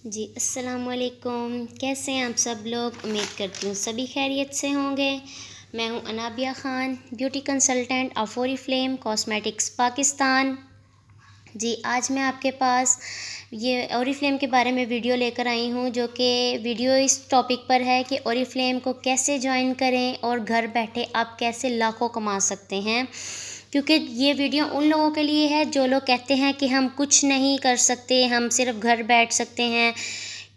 जी, अस्सलाम वालेकुम। कैसे हैं आप सब लोग? उम्मीद करती हूँ सभी खैरियत से होंगे। मैं हूँ Anabia Khan, beauty consultant of Oriflame cosmetics Pakistan. जी, आज मैं आपके पास ये ओरिफ्लेम के बारे में वीडियो लेकर आई हूँ, जो कि वीडियो इस टॉपिक पर है कि ओरिफ्लेम को कैसे जॉइन करें और घर बैठे आप कैसे लाखों कमा सकते हैं। क्योंकि ये वीडियो उन लोगों के लिए है जो लोग कहते हैं कि हम कुछ नहीं कर सकते, हम सिर्फ घर बैठ सकते हैं।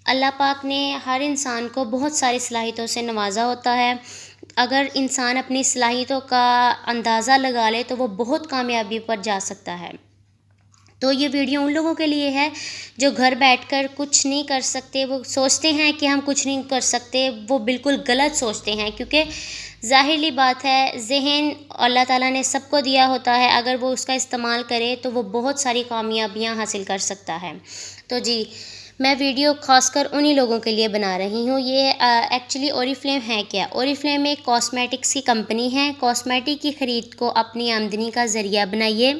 अल्लाह पाक ने हर इंसान को बहुत सारी सलाहियतों से नवाजा होता है। अगर इंसान अपनी सलाहियतों का अंदाज़ा लगा ले तो वो बहुत कामयाबी पर जा सकता है। तो ये वीडियो उन लोगों के लिए है जो घर बैठकर कुछ नहीं कर सकते। वो सोचते हैं कि हम कुछ नहीं कर सकते, वो बिल्कुल गलत सोचते हैं, क्योंकि ज़ाहिर-सी बात है, ज़हन अल्लाह ताला ने सबको दिया होता है। अगर वो उसका इस्तेमाल करे तो वो बहुत सारी कामयाबियाँ हासिल कर सकता है। तो जी, मैं वीडियो ख़ासकर उन्हीं लोगों के लिए बना रही हूँ। ये एक्चुअली ओरिफ्लेम है क्या? ओरिफ्लेम एक कॉस्मेटिक्स की कंपनी है। कॉस्मेटिक की ख़रीद को अपनी आमदनी का ज़रिया बनाइए।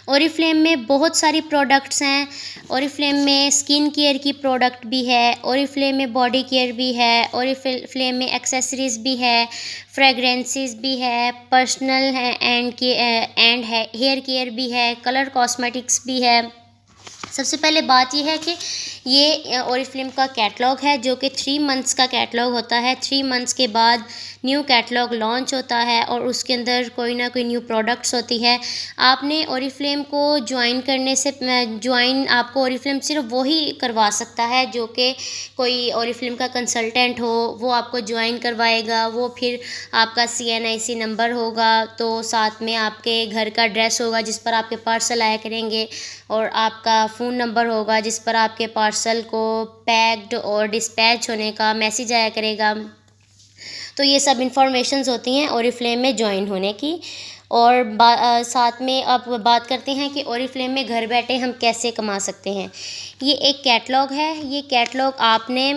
ओरिफ्लेम में बहुत सारी प्रोडक्ट्स हैं। ओरिफ्लेम में स्किन केयर की प्रोडक्ट भी है, ओरिफ्लेम में बॉडी केयर भी है, ओरिफ्लेम में एक्सेसरीज़ भी है, फ्रेगरेंसेस भी है, पर्सनल है एंड है हेयर केयर भी है, कलर कॉस्मेटिक्स भी है। सबसे पहले बात ये है कि ये ओरिफ्लेम का कैटलॉग है, जो कि 3 मंथ्स का कैटलॉग होता है। 3 मंथ्स के बाद न्यू कैटलॉग लॉन्च होता है और उसके अंदर कोई ना कोई न्यू प्रोडक्ट्स होती है। आपने ओरिफ्लेम को ज्वाइन करने से ज्वाइन आपको ओरिफ्लेम सिर्फ वही करवा सकता है जो कि कोई ओरिफ्लेम का कंसल्टेंट हो, वो आपको ज्वाइन करवाएगा। वो फिर आपका CNIC नंबर होगा, तो साथ में आपके घर का एड्रेस होगा जिस पर आपके पार्सल आया करेंगे, और आपका फ़ोन नंबर होगा जिस पर आपके पार्सल को पैक्ड और डिस्पैच होने का मैसेज आया करेगा। तो ये सब इन्फॉर्मेशंस होती हैं ओरिफ्लेम में जॉइन होने की। और साथ में अब बात करते हैं कि ओरिफ्लेम में घर बैठे हम कैसे कमा सकते हैं। ये एक कैटलॉग है। ये कैटलॉग आपने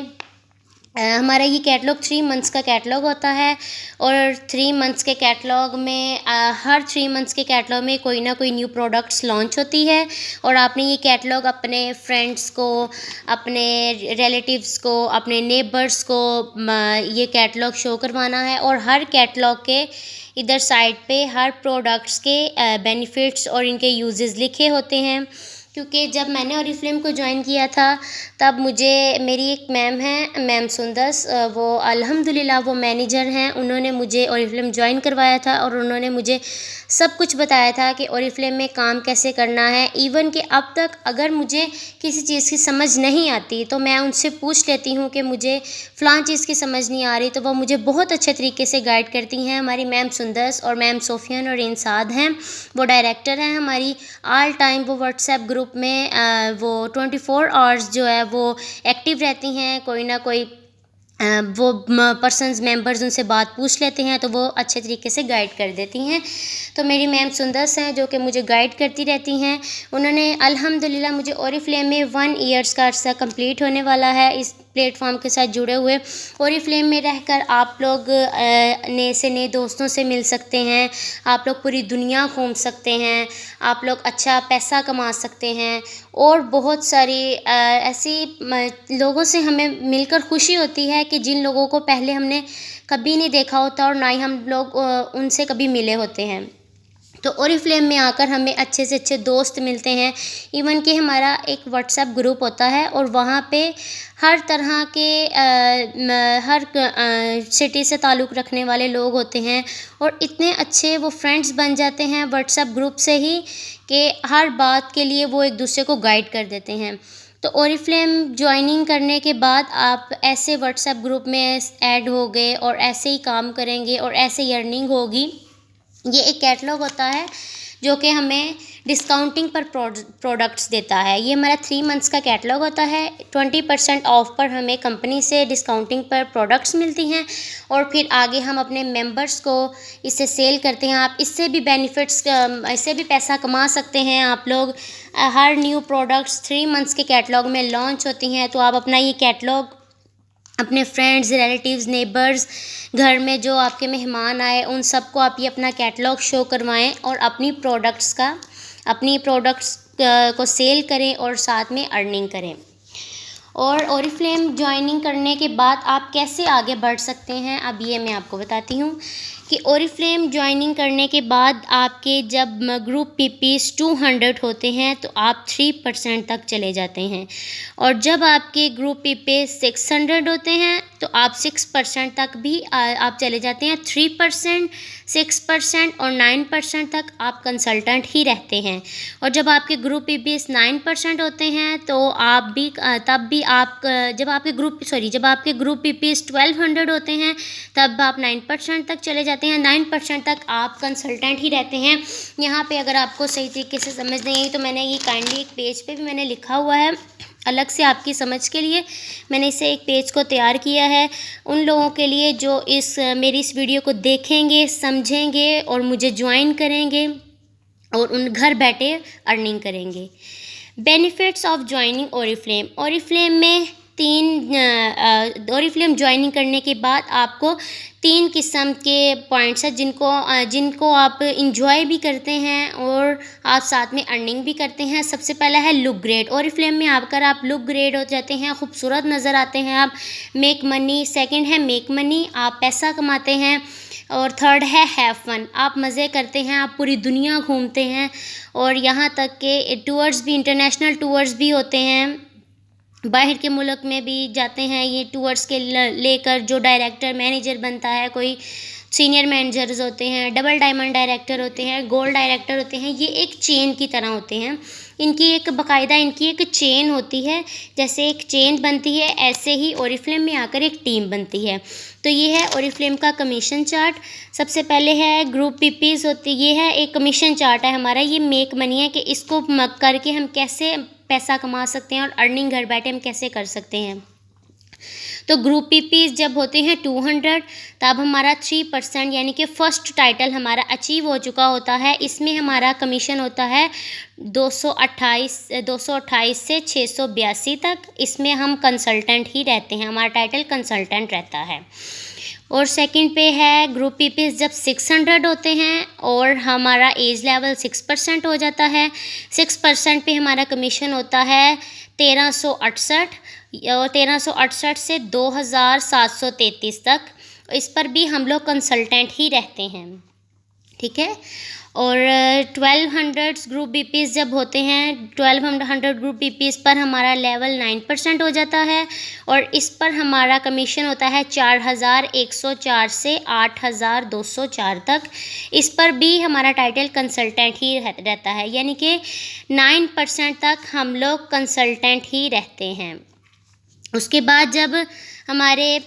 हमारा ये कैटलॉग 3 मंथ्स का कैटलॉग होता है, और 3 मंथ्स के कैटलॉग में हर 3 मंथ्स के कैटलॉग में कोई ना कोई न्यू प्रोडक्ट्स लॉन्च होती है। और आपने ये कैटलॉग अपने फ्रेंड्स को, अपने रिलेटिव्स को, अपने नेबर्स को ये कैटलॉग शो करवाना है। और हर कैटलॉग के इधर साइड पे हर प्रोडक्ट्स के बेनिफिट्स और इनके यूजेस लिखे होते हैं। क्योंकि जब मैंने ओरिफ्लेम को ज्वाइन किया था, तब मुझे मेरी एक मैम हैं, मैम सुंदस, वो अल्हम्दुलिल्लाह वो मैनेजर हैं। उन्होंने मुझे ओरिफ्लेम ज्वाइन करवाया था और उन्होंने मुझे सब कुछ बताया था कि ओरिफ्लेम में काम कैसे करना है। इवन कि अब तक अगर मुझे किसी चीज़ की समझ नहीं आती तो मैं उनसे पूछ लेती हूँ कि मुझे फ़लाँ चीज़ की समझ नहीं आ रही, तो वो मुझे बहुत अच्छे तरीके से गाइड करती हैं। हमारी मैम सुंदस और मैम सोफियान और इंसाद हैं, वो डायरेक्टर हैं हमारी। ऑल टाइम वो व्हाट्सएप ग्रुप में वो 24 आवर्स जो है वो एक्टिव रहती हैं। कोई ना कोई वो पर्सन्स मेंबर्स उनसे बात पूछ लेते हैं तो वो अच्छे तरीके से गाइड कर देती हैं। तो मेरी मैम सुंदस हैं जो कि मुझे गाइड करती रहती हैं। उन्होंने अल्हम्दुलिल्लाह मुझे ओरिफ्लेम में 1 ईयर्स का अर्सा कंप्लीट होने वाला है इस प्लेटफॉर्म के साथ जुड़े हुए। ओरिफ्लेम में रहकर आप लोग नए से नए दोस्तों से मिल सकते हैं, आप लोग पूरी दुनिया घूम सकते हैं, आप लोग अच्छा पैसा कमा सकते हैं। और बहुत सारी ऐसी लोगों से हमें मिलकर खुशी होती है कि जिन लोगों को पहले हमने कभी नहीं देखा होता और ना ही हम लोग उनसे कभी मिले होते हैं। तो ओरिफ्लेम में आकर हमें अच्छे से अच्छे दोस्त मिलते हैं। इवन कि हमारा एक व्हाट्सएप ग्रुप होता है और वहाँ पे हर तरह के हर सिटी से ताल्लुक़ रखने वाले लोग होते हैं, और इतने अच्छे वो फ्रेंड्स बन जाते हैं व्हाट्सएप ग्रुप से ही कि हर बात के लिए वो एक दूसरे को गाइड कर देते हैं। तो ओरिफ्लेम ज्वाइनिंग करने के बाद आप ऐसे व्हाट्सएप ग्रुप में ऐड हो गए और ऐसे ही काम करेंगे और ऐसे ही अर्निंग होगी। ये एक कैटलॉग होता है जो कि हमें डिस्काउंटिंग पर प्रोडक्ट्स देता है। ये हमारा 3 मंथ्स का कैटलॉग होता है। 20% ऑफ पर हमें कंपनी से डिस्काउंटिंग पर प्रोडक्ट्स मिलती हैं, और फिर आगे हम अपने मेंबर्स को इसे सेल करते हैं। आप इससे भी बेनिफिट्स, इससे भी पैसा कमा सकते हैं आप लोग। हर न्यू प्रोडक्ट्स 3 मंथ्स के कैटलॉग में लॉन्च होती हैं, तो आप अपना ये कैटलॉग अपने फ्रेंड्स, रिलेटिव्स, नेबर्स, घर में जो आपके मेहमान आए उन सबको आप ये अपना कैटलॉग शो करवाएं और अपनी प्रोडक्ट्स को सेल करें और साथ में अर्निंग करें। और ओरिफ्लेम ज्वाइनिंग करने के बाद आप कैसे आगे बढ़ सकते हैं, अब ये मैं आपको बताती हूँ कि ओरिफ्लेम ज्वाइनिंग करने के बाद आपके जब ग्रुप पीपीज़ 200 होते हैं तो आप 3% तक चले जाते हैं, और जब आपके ग्रुप पीपीज़ 600 होते हैं तो आप 6% तक भी आप चले जाते हैं। 3%, 6% और 9% तक आप कंसल्टेंट ही रहते हैं। और जब आपके ग्रुप पीपीज़ 9% होते हैं तो आप भी तब भी आप जब आपके ग्रुप पीपीज़ 1200 होते हैं तब आप 9% तक चले जाते हैं। 9% तक आप कंसल्टेंट ही रहते हैं। यहाँ पे अगर आपको सही तरीके से समझ नहीं आई तो मैंने ये काइंडली एक पेज पे भी मैंने लिखा हुआ है अलग से आपकी समझ के लिए। मैंने इसे एक पेज को तैयार किया है उन लोगों के लिए जो मेरी इस वीडियो को देखेंगे, समझेंगे और मुझे ज्वाइन करेंगे और उन घर बैठे अर्निंग करेंगे। Benefits of joining Oriflame. Oriflame में ओरिफ्लेम ज्वाइनिंग करने के बाद आपको 3 किस्म के पॉइंट्स हैं जिनको आप इंजॉय भी करते हैं और आप साथ में अर्निंग भी करते हैं। सबसे पहला है लुक ग्रेट। ओरिफ्लेम में आकर आप लुक ग्रेट हो जाते हैं, खूबसूरत नज़र आते हैं आप। Make money. सेकंड है मेक मनी, आप पैसा कमाते हैं। और थर्ड है हैव फन, आप मज़े करते हैं, आप पूरी दुनिया घूमते हैं और यहाँ तक के टूर्स भी, इंटरनेशनल टूर्स भी होते हैं, बाहर के मुल्क में भी जाते हैं ये टूर्स के लेकर। जो डायरेक्टर मैनेजर बनता है, कोई सीनियर मैनेजर्स होते हैं, डबल डायमंड डायरेक्टर होते हैं, गोल्ड डायरेक्टर होते हैं, ये एक चेन की तरह होते हैं। इनकी एक चेन होती है, जैसे एक चेन बनती है ऐसे ही ओरिफ्लेम में आकर एक टीम बनती है। तो ये है ओरिफ्लेम का कमीशन चार्ट। सबसे पहले है ग्रुप पीपीज़ होती, ये है एक कमीशन चार्ट है हमारा। ये मेक मनी है कि इसको करके हम कैसे पैसा कमा सकते हैं और अर्निंग घर बैठे हम कैसे कर सकते हैं। तो ग्रुप पीपीज़ जब होते हैं 200 तब हमारा 3% यानी कि फ़र्स्ट टाइटल हमारा अचीव हो चुका होता है। इसमें हमारा कमीशन होता है 228 से 682 तक। इसमें हम कंसल्टेंट ही रहते हैं, हमारा टाइटल कंसल्टेंट रहता है। और सेकंड पे है ग्रुप पीपीज़ जब 600 होते हैं और हमारा एज लेवल 6% हो जाता है। 6% पे हमारा कमीशन होता है 1368 और 1368 से 2733 तक। इस पर भी हम लोग कंसल्टेंट ही रहते हैं, ठीक है। और 1200 ग्रुप बीपीज़ जब होते हैं, 1200 ग्रुप बीपीज़ पर हमारा लेवल 9% हो जाता है और इस पर हमारा कमीशन होता है 4104 से 8204 तक। इस पर भी हमारा टाइटल कंसल्टेंट ही रहता है, यानी कि 9% तक हम लोग कंसल्टेंट ही रहते हैं। उसके बाद जब हमारे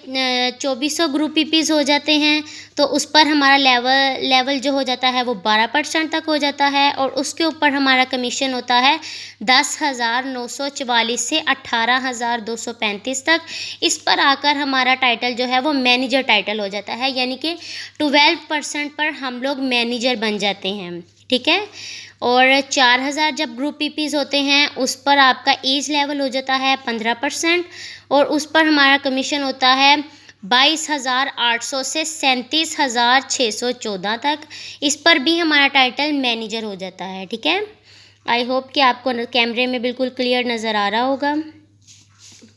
2400 ग्रुप पीपीज़ हो जाते हैं तो उस पर हमारा लेवल जो हो जाता है वो 12% तक हो जाता है और उसके ऊपर हमारा कमीशन होता है 10,944 से 18,235 तक। इस पर आकर हमारा टाइटल जो है वो मैनेजर टाइटल हो जाता है, यानी कि 12% पर हम लोग मैनेजर बन जाते हैं, ठीक है। और 4000 जब ग्रुप पीपीज़ होते हैं उस पर आपका एज लेवल हो जाता है 15% और उस पर हमारा कमीशन होता है 22,800 से 37,614 तक। इस पर भी हमारा टाइटल मैनेजर हो जाता है, ठीक है। आई होप कि आपको कैमरे में बिल्कुल क्लियर नज़र आ रहा होगा।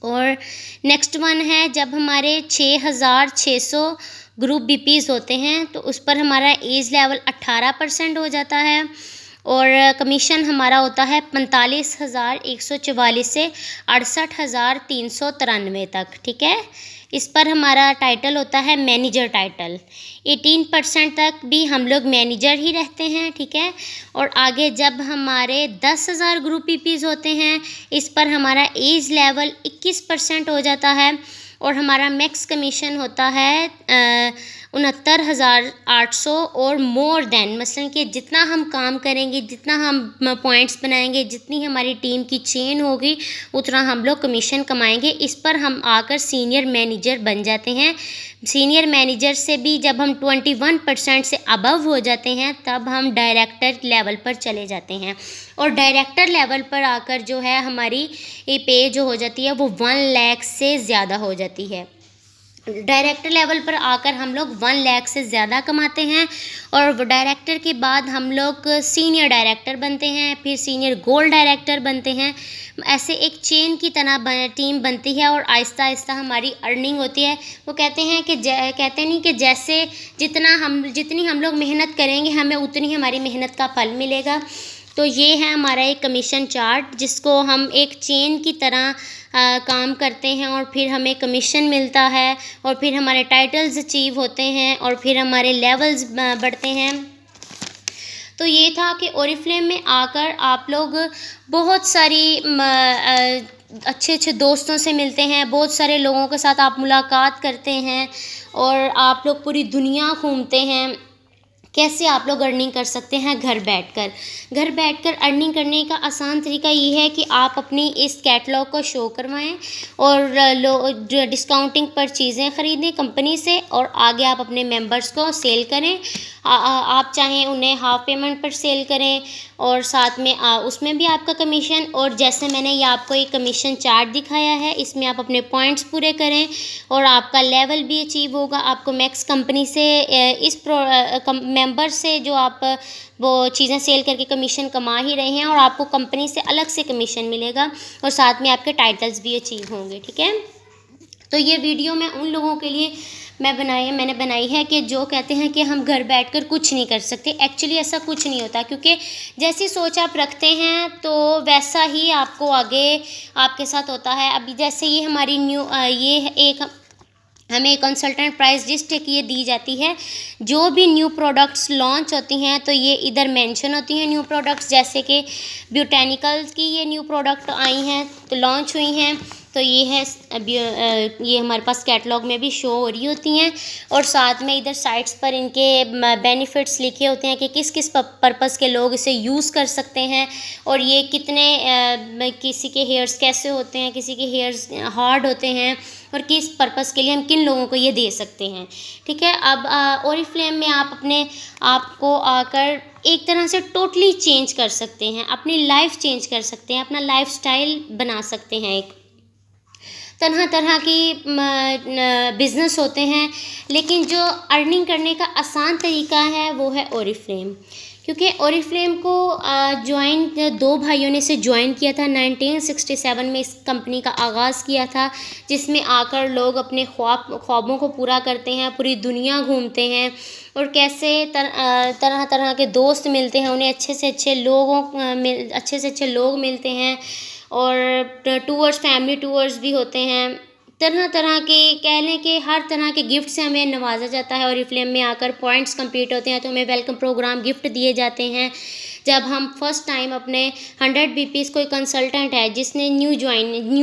और नेक्स्ट वन है जब हमारे 6,600 ग्रुप बीपीज़ होते हैं तो उस पर हमारा एज लेवल 18% हो जाता है और कमीशन हमारा होता है 45,144 से 68,393 तक, ठीक है। इस पर हमारा टाइटल होता है मैनेजर टाइटल। 18% तक भी हम लोग मैनेजर ही रहते हैं, ठीक है। और आगे जब हमारे 10,000 ग्रुप पीपीज़ होते हैं इस पर हमारा एज लेवल 21% हो जाता है और हमारा मैक्स कमीशन होता है 69,800 और मोर देन, मसलन कि जितना हम काम करेंगे, जितना हम पॉइंट्स बनाएंगे, जितनी हमारी टीम की चेन होगी उतना हम लोग कमीशन कमाएंगे। इस पर हम आकर सीनियर मैनेजर बन जाते हैं। सीनियर मैनेजर से भी जब हम 21% से अबव हो जाते हैं तब हम डायरेक्टर लेवल पर चले जाते हैं और डायरेक्टर लेवल पर आकर जो है हमारी ये पे जो हो जाती है वो 1 लाख से ज़्यादा हो जाती है। डायरेक्टर लेवल पर आकर हम लोग 1 लाख से ज़्यादा कमाते हैं, और डायरेक्टर के बाद हम लोग सीनियर डायरेक्टर बनते हैं, फिर सीनियर गोल्ड डायरेक्टर बनते हैं। ऐसे एक चेन की तरह टीम बनती है और आहिस्ता आहिस्ता हमारी अर्निंग होती है। वो कहते हैं कि कहते नहीं कि जैसे जितनी हम लोग मेहनत करेंगे हमें उतनी हमारी मेहनत का फल मिलेगा। तो ये है हमारा एक कमीशन चार्ट, जिसको हम एक चेन की तरह काम करते हैं और फिर हमें कमीशन मिलता है, और फिर हमारे टाइटल्स अचीव होते हैं, और फिर हमारे लेवल्स बढ़ते हैं। तो ये था कि ओरिफ्लेम में आकर आप लोग बहुत सारी अच्छे अच्छे दोस्तों से मिलते हैं, बहुत सारे लोगों के साथ आप मुलाकात करते हैं, और आप लोग पूरी दुनिया घूमते हैं। कैसे आप लोग अर्निंग कर सकते हैं घर बैठकर अर्निंग करने का आसान तरीका ये है कि आप अपनी इस कैटलॉग को शो करवाएं और डिस्काउंटिंग पर चीज़ें ख़रीदें कंपनी से, और आगे आप अपने मेंबर्स को सेल करें। आप चाहें उन्हें हाफ पेमेंट पर सेल करें, और साथ में उसमें भी आपका कमीशन। और जैसे मैंने ये आपको एक कमीशन चार्ट दिखाया है, इसमें आप अपने पॉइंट्स पूरे करें और आपका लेवल भी अचीव होगा। आपको मैक्स कंपनी से इस मेंबर से जो आप वो चीज़ें सेल करके कमीशन कमा ही रहे हैं, और आपको कंपनी से अलग से कमीशन मिलेगा, और साथ में आपके टाइटल्स भी अचीव होंगे। ठीक है, तो ये वीडियो मैं उन लोगों के लिए मैंने बनाई है कि जो कहते हैं कि हम घर बैठकर कुछ नहीं कर सकते। एक्चुअली ऐसा कुछ नहीं होता, क्योंकि जैसी सोच आप रखते हैं तो वैसा ही आपको आगे आपके साथ होता है। अभी जैसे ये हमारी ये एक हमें कंसल्टेंट प्राइस लिस्ट की ये दी जाती है। जो भी न्यू प्रोडक्ट्स लॉन्च होती हैं तो ये इधर मेंशन होती हैं न्यू प्रोडक्ट्स, जैसे कि ब्यूटेनिकल्स की ये न्यू प्रोडक्ट आई हैं तो लॉन्च हुई हैं, तो ये है ये हमारे पास कैटलॉग में भी शो हो रही होती हैं। और साथ में इधर साइट्स पर इनके बेनिफिट्स लिखे होते हैं कि किस किस पर्पज़ के लोग इसे यूज़ कर सकते हैं, और ये कितने किसी के हेयर्स कैसे होते हैं, किसी के हेयर्स हार्ड होते हैं, और किस पर्पज़ के लिए हम किन लोगों को ये दे सकते हैं। ठीक है, अब ओरिफ्लेम में आप अपने आप को आकर एक तरह से टोटली चेंज कर सकते हैं, अपनी लाइफ चेंज कर सकते हैं, अपना लाइफस्टाइल बना सकते हैं। एक तरह तरह की बिज़नेस होते हैं, लेकिन जो अर्निंग करने का आसान तरीका है वो है ओरिफ्लेम। क्योंकि ओरिफ्लेम को ज्वाइन 2 भाइयों ने इसे ज्वाइन किया था। 1967 में इस कंपनी का आगाज़ किया था, जिसमें आकर लोग अपने ख्वाबों को पूरा करते हैं, पूरी दुनिया घूमते हैं, और कैसे तरह तरह के दोस्त मिलते हैं उन्हें, अच्छे से अच्छे लोग मिलते हैं, और टूर्स फैमिली टूर्स भी होते हैं। तरह तरह के कह लें कि हर तरह के गिफ्ट से हमें नवाजा जाता है। ओरिफ्लेम में आकर पॉइंट्स कंप्लीट होते हैं तो हमें वेलकम प्रोग्राम गिफ्ट दिए जाते हैं। जब हम फर्स्ट टाइम अपने 100 बीपीस कोई कंसल्टेंट है जिसने न्यू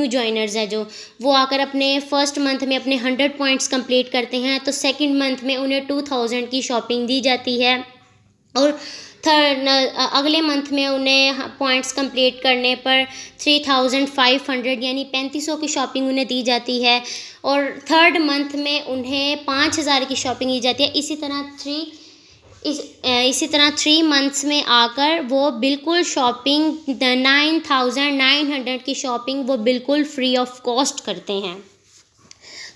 ज्वाइनर्स है जो, वो आकर अपने फर्स्ट मंथ में अपने 100 पॉइंट्स कंप्लीट करते हैं तो सेकंड मंथ में उन्हें 2000 की शॉपिंग दी जाती है, और अगले मंथ में उन्हें पॉइंट्स कंप्लीट करने पर 3500 यानी 3500 की शॉपिंग उन्हें दी जाती है, और थर्ड मंथ में उन्हें 5000 की शॉपिंग दी जाती है। इसी तरह 3 मंथ्स में आकर वो बिल्कुल शॉपिंग 9900 की शॉपिंग वो बिल्कुल फ्री ऑफ कॉस्ट करते हैं।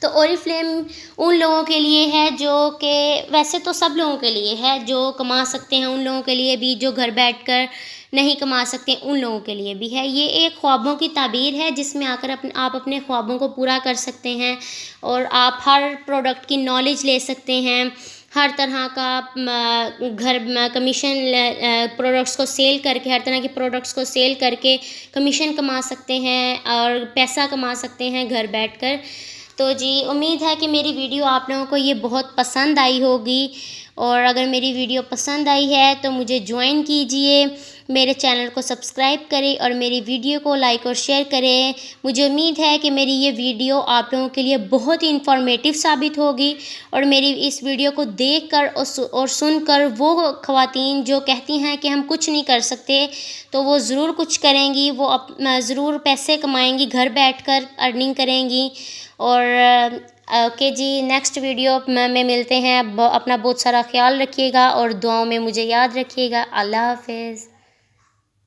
तो ओरिफ्लेम उन लोगों के लिए है जो कि वैसे तो सब लोगों के लिए है, जो कमा सकते हैं उन लोगों के लिए भी, जो घर बैठकर नहीं कमा सकते उन लोगों के लिए भी है। ये एक ख्वाबों की ताबीर है जिसमें आकर आप अपने ख्वाबों को पूरा कर सकते हैं, और आप हर प्रोडक्ट की नॉलेज ले सकते हैं, हर तरह का कमीशन प्रोडक्ट्स को सेल करके, हर तरह के प्रोडक्ट्स को सेल करके कमीशन कमा सकते हैं और पैसा कमा सकते हैं घर बैठकर। तो जी उम्मीद है कि मेरी वीडियो आप लोगों को ये बहुत पसंद आई होगी, और अगर मेरी वीडियो पसंद आई है तो मुझे ज्वाइन कीजिए, मेरे चैनल को सब्सक्राइब करें और मेरी वीडियो को लाइक और शेयर करें। मुझे उम्मीद है कि मेरी ये वीडियो आप लोगों के लिए बहुत ही इंफॉर्मेटिव साबित होगी, और मेरी इस वीडियो को देखकर और सुनकर वो ख़वातीन जो कहती हैं कि हम कुछ नहीं कर सकते, तो वो ज़रूर कुछ करेंगी, वो ज़रूर पैसे कमाएंगी, घर बैठकर अर्निंग करेंगी। और ओके जी, नेक्स्ट वीडियो में मिलते हैं। अपना बहुत सारा ख्याल रखिएगा और दुआओं में मुझे याद रखिएगा। अल्लाह हाफ़िज़।